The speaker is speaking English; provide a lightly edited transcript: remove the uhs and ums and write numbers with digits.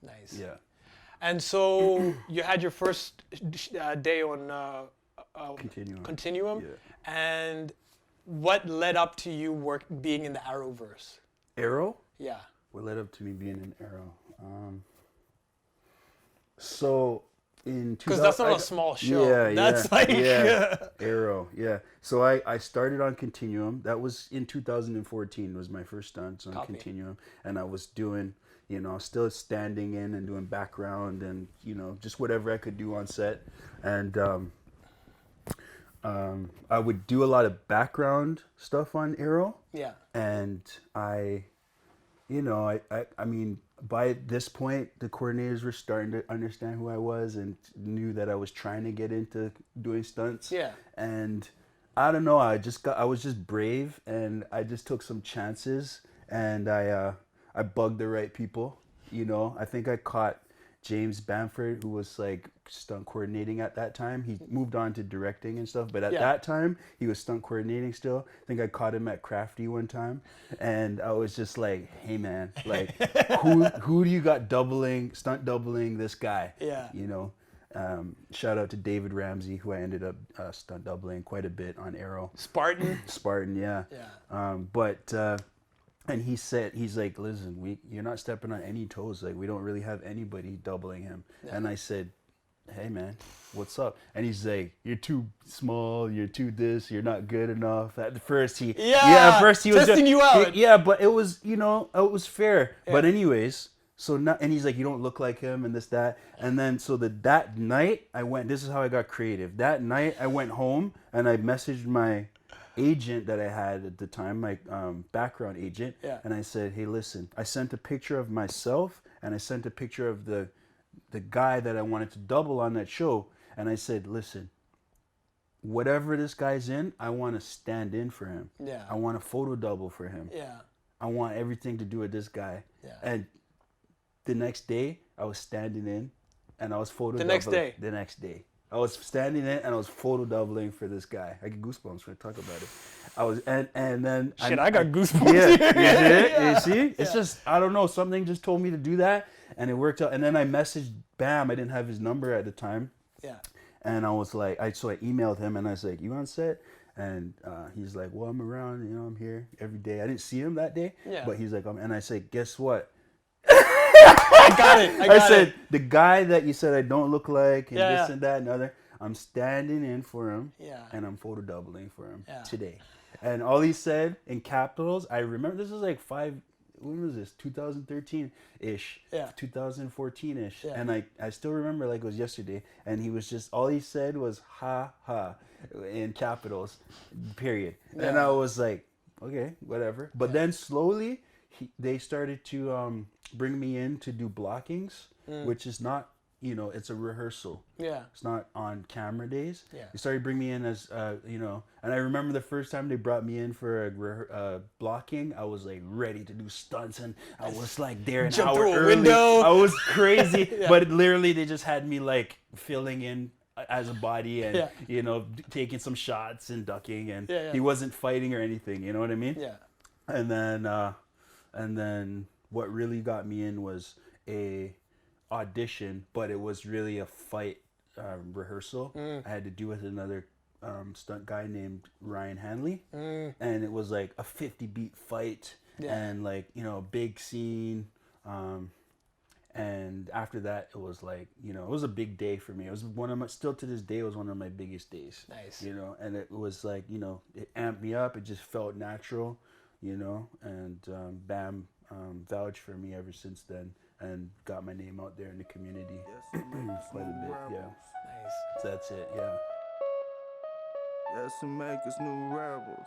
Nice. Yeah. And so you had your first day on Continuum, Yeah. and what led up to you being in the Arrowverse? Arrow? Yeah. What led up to me being in Arrow? So in 2000, Because that's not a small show. Yeah, That's yeah, like yeah. Arrow, yeah. So I started on Continuum. That was in 2014. Was my first stunts on Copy. Continuum, and I was doing, still standing in and doing background and just whatever I could do on set, and I would do a lot of background stuff on Arrow. Yeah. And I mean, by this point, the coordinators were starting to understand who I was and knew that I was trying to get into doing stunts. Yeah. And I don't know, I was just brave, and I just took some chances, and I bugged the right people. I think I caught James Bamford, who was like stunt coordinating at that time. He moved on to directing and stuff, but at that time he was stunt coordinating still. I think I caught him at Crafty one time, and I was just like, "Hey man, like who do you got stunt doubling this guy?" Yeah. Shout out to David Ramsey, who I ended up stunt doubling quite a bit on Arrow. Spartan. Spartan, yeah. Yeah. And he's like, listen, you're not stepping on any toes. Like, we don't really have anybody doubling him. Yeah. And I said, hey man, what's up? And he's like, you're too small. You're too this. You're not good enough. At first he was testing you out. But it was, it was fair. Yeah. But anyways, and he's like, you don't look like him and this, that. And then, that night I went, this is how I got creative. That night I went home and I messaged my agent that I had at the time, my background agent, and I said, hey, listen, I sent a picture of myself and I sent a picture of the guy that I wanted to double on that show, and I said, listen, whatever this guy's in, I want to stand in for him. Yeah. I want a photo double for him. Yeah. I want everything to do with this guy. Yeah. And the next day, I was standing in and I was photo doubling. The next day. I was standing in and I was photo doubling for this guy. I get goosebumps when I talk about it. I was and then I got goosebumps. Yeah, you did? Yeah. You see? It's just, I don't know, something just told me to do that and it worked out. And then I messaged Bam. I didn't have his number at the time. Yeah. And I was like, I emailed him and I was like, you on set? And he's like, well, I'm around, I'm here every day. I didn't see him that day, but he's like, and I said, guess what? I got it. I said, the guy that you said I don't look like and this and that and other, I'm standing in for him and I'm photo doubling for him today. And all he said in capitals, I remember this was like when was this? 2013-ish, 2014-ish. And I still remember like it was yesterday. And he was just, all he said was, ha, ha, in capitals, period. Yeah. And I was like, okay, whatever. But then slowly, they started to bring me in to do blockings, which is not, it's a rehearsal. Yeah. It's not on camera days. Yeah. They started bringing me in as, and I remember the first time they brought me in for a blocking, I was like ready to do stunts and I was like there an hour early. Window. I was crazy, but literally they just had me like filling in as a body and, taking some shots and ducking and he wasn't fighting or anything, you know what I mean? Yeah. And then what really got me in was a audition, but it was really a fight rehearsal. I had to do with another stunt guy named Ryan Hanley, and it was like a 50 beat fight and like big scene. And after that, it was like it was a big day for me. It was still to this day, it was one of my biggest days. Nice. And it was like it amped me up. It just felt natural. And Bam vouched for me ever since then and got my name out there in the community quite a bit, yeah. Nice. So that's it, yeah. Yes, to make us new rebels.